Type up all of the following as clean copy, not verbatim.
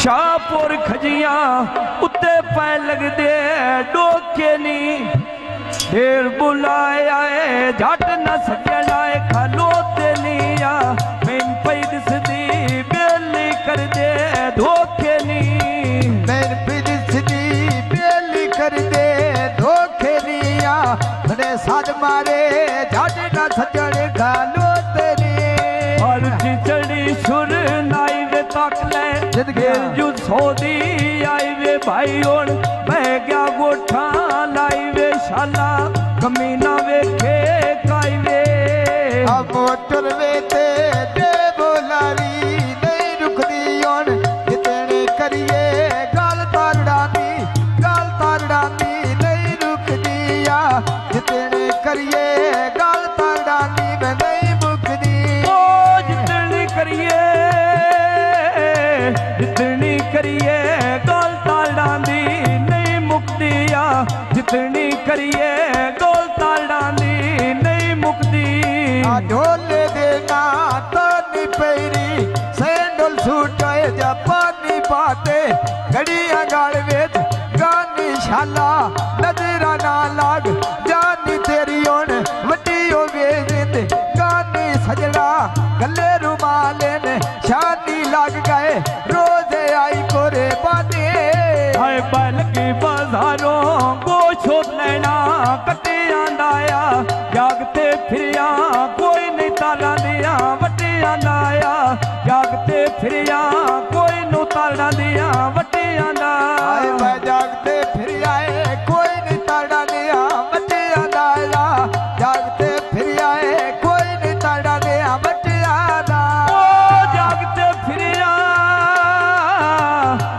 शाहपुर खजियां उत्ते पै लगदे डोके नी ढेर बुलाया जट न सजना खलोते निया मैन पई दिसदी बेली कर दे धोखे नी मैन पई दिसदी बेली कर दे धोखे निया बड़े साध मारे जट न सजण खलोते नी और चढ़ी सुर नाई वे तक ले जो सोदी आई वे भाई होन बह गया गोठा लाई वे शाला कमीना वेखे काई वे अब मोटर वे ते दे बोलारी नहीं रुकदी होन जितने करिए गल तारड़ानी नहीं रुकदी या जितने करिए गल तारड़ानी में नहीं मुकदी ओ जितनी करिए गोल तालड़ा दी नहीं मुक्ति आ जितनी करिए गोल तालड़ा दी नहीं मुक्ति ढोले देना तो नहीं पैरी सैंडल सूट जापानी पाते घड़िया गाल वेच गानी शाला नजरा ना लाग जानी तेरी ओन वड्डी ओ वेजिंद गानी सजड़ा गले रुमाले ने शादी लग गए रोजे आई कोरे बाने हाय बैल की बाजारों गोशो लेना कटिया दाया जागते फिरिया कोई नहीं ताला दिया वटिया दाया जागते फिरिया कोई नु ताला दिया वटिया दाया जागते फिर आए कोई नहीं ताड़ा दिया वटिया दाया जागते फिर आए कोई नहीं ताड़ा दिया वटिया दाया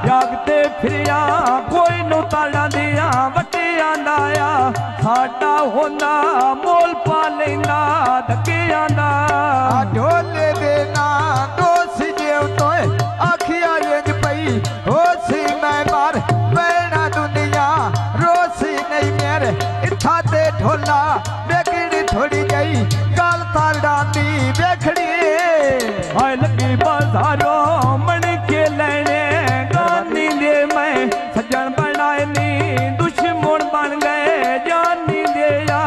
जागते फिरिया कोई नु ताड़ा दिया वटिया दाया साडा होंदा मोल पा लेंदा धकिया दा ढोले देना दोसी जेव तो आखिया यज पई होसी मैं मार बैना दुनिया रोसी नहीं मेरे इथा ते ढोला बेकड़ी थोड़ी गई गाल तारड़ा दी बेखड़ी हाय लगी बाजारों मन के लेने गानी दे मैं सजन बनाए नी दुश्मन बन गए जानी दे या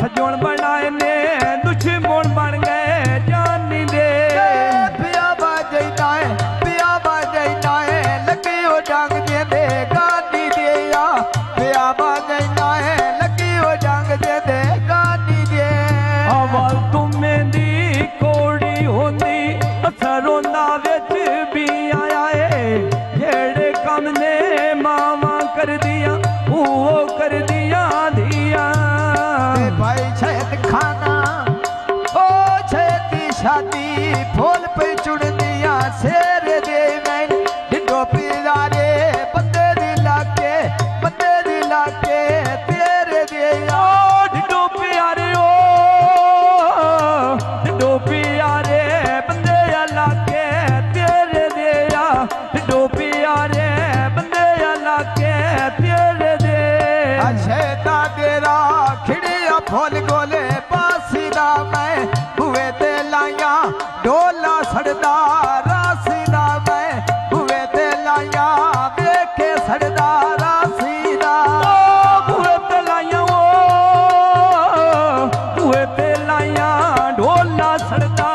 सजन बनाए ने दुश्मन बन गए जानी दे पिया बाजैना है लगी हो डांग दे गानी दे या पिया बाजैना है लगी हो डांग दे गानी दे आवाज तुम्हें दी कोड़ी होंदी असरों ना विच भी आया है जेड़े कम ने मावा कर दिया वो कर दिया दिया भाई छेद खाना ओ छेदी शादी फूल पे चुड़ दिया शेर दे मैं डिडो पिलारे बंदे दिला के तेरे दे ओ डिडो प्यारे ओ डिडो प्यारे बंदे अल्लाह के तेरे दिया डिडो प्यारे बंदे अल्लाह के तेरे दे शेता तेरा खिड़िया फूल गोले पासी दा मैं हुए ते लाया डोला सड़दा रासी दा मैं हुए ते लाया देखे सड़दा रासी दा हुए ते लाया ढोला सड़दा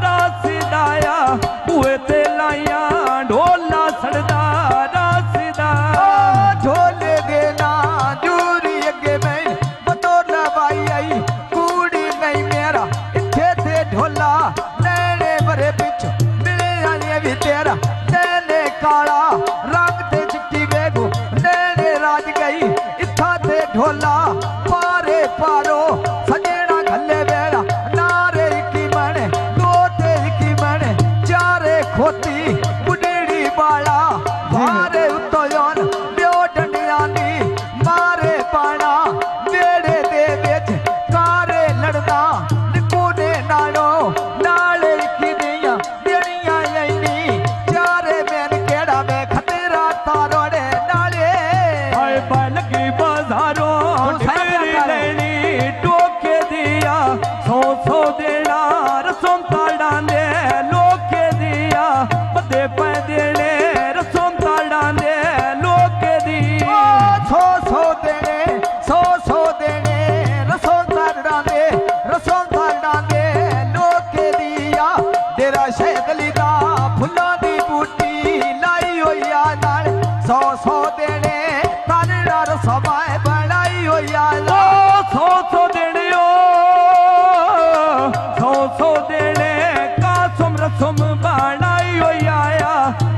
रासी दाया हुए ते लाया ढोला सड़दा रासी दा ढोले देना दूरी अगे मैं बतौर बाई आई कूड़ी नहीं मेरा इथे ते ढोला नैने बरे पिछ मिले आने भी तेरा नैने काला रंग ते चिट्टी बेगू नैने राज गई इथा ते ढोला पारे पारो सजेना घल्ले बेड़ा नारे की मने गोटे की मने चारे खोती बुडेड़ी बाला मारे उतोयन ब्यो डंडियानी मारे पाना बेड़े दे बेच कारे लड़दा निकोने नालो नाले की दिया देनिया यही चारे मैन केड़ा में खतरा तारोड़े नाले हाय बैल की बाजारों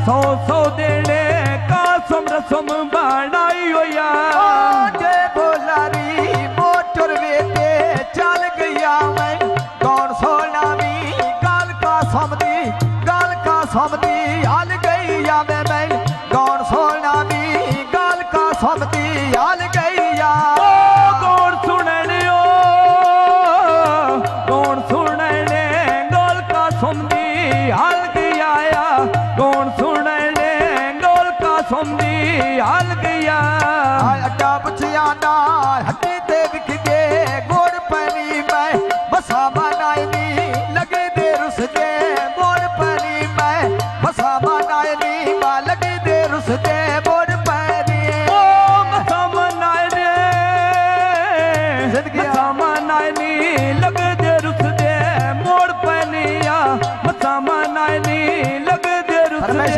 सौ सौ देने कासम रसम बनाई होया जे बोलारी मोटर वेते चल गया मैं कौन सोनामी गाल का समदी हाल गईया मैं कौन सोनामी गाल का समदी हाल गईया कौन सुनने कौन सुनने गोल का सुमदी हाल गया कौन सुनने गोल का सुमदी हाल गया अड्डा पुछिया ना हड्डी ते विख के गोड़ पनी मैं बसा मनाई लगे दे रुस दे गोड़ पनी मैं बसा मनाई मां लगे दे रुस दे गोड़ पनी ओ बसा मनाई जिंदगी बसा मनाई लगे दे रुस दे मोड़ पनिया बसा मनाई लगे दे रुस दे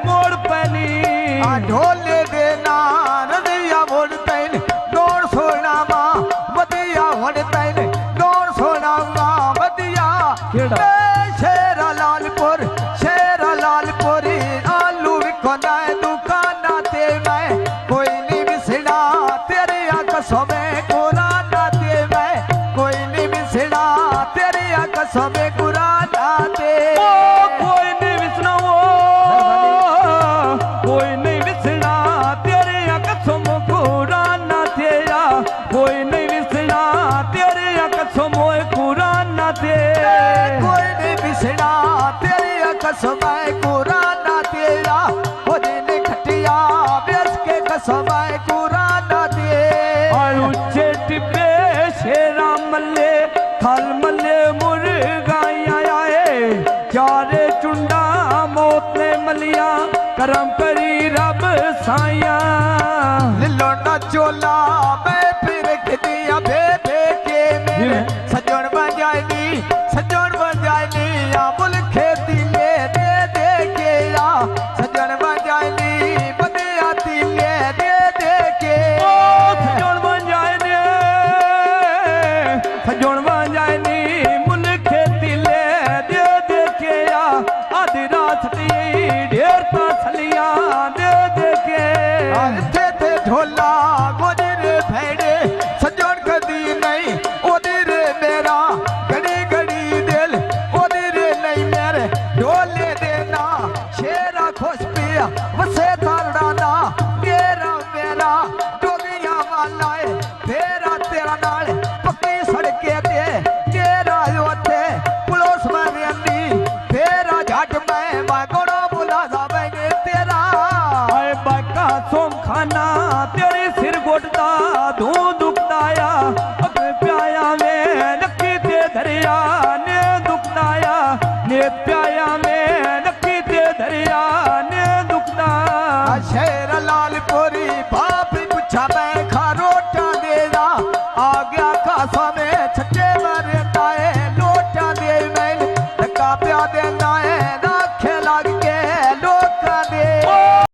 मोड़ पनी आ ढोले दे नान दिया मोड़ तैन गोड़ सोना मां वदिया होड़ तैन गोड़ सोना मां वदिया केड़ा? शेरा लालपुरी आलू विकोना दुकाना ते मैं कोई नहीं बिसड़ा तेरी कसम में कुराना ते मैं कोई नहीं बिसड़ा तेरी कसम में कुराना ते कोई नहीं विसना कोई नहीं विसना तेरे कसम कुराना तेरा कोई नहीं विसना तेरे कसम कुराना तेरा कोई नहीं बिसड़ा तेरी कसम है कुराना तेरा वो दिन खटिया बेस के कसम है कुराना ते उच्चे टिब्बे शेरा मल्ले थल मल्ले मुर्गाइया आए चारे चुंडा मौत ने मलिया करम करी रब साइया लिलो ना चोला मैं फिर खदिया बेबे के मेरे सजन बजानी आ बुल खेती ले दे के आ सजन बजानी बदिया तिले दे के सजन बजानी मुल खेती ले दे के आ आधी रात ढेर ता थलिया दे के थे ढोला गोदिर भेड़े सजन कदी नहीं ओदिर मेरा घड़ी घड़ी दिल ओदिर नहीं मेरे ढोले देना शेरा खुश पिया वसे तारडाना तेरा मेरा डोगिया वाला है तेरा तेरा नाल पक्की सड़के ते तेरा योथे पुलिस में अंदी तेरा झट में गोड़ो बुला जावेंगे तेरा बाका सोम खाना तेरे सिर गोटदा धू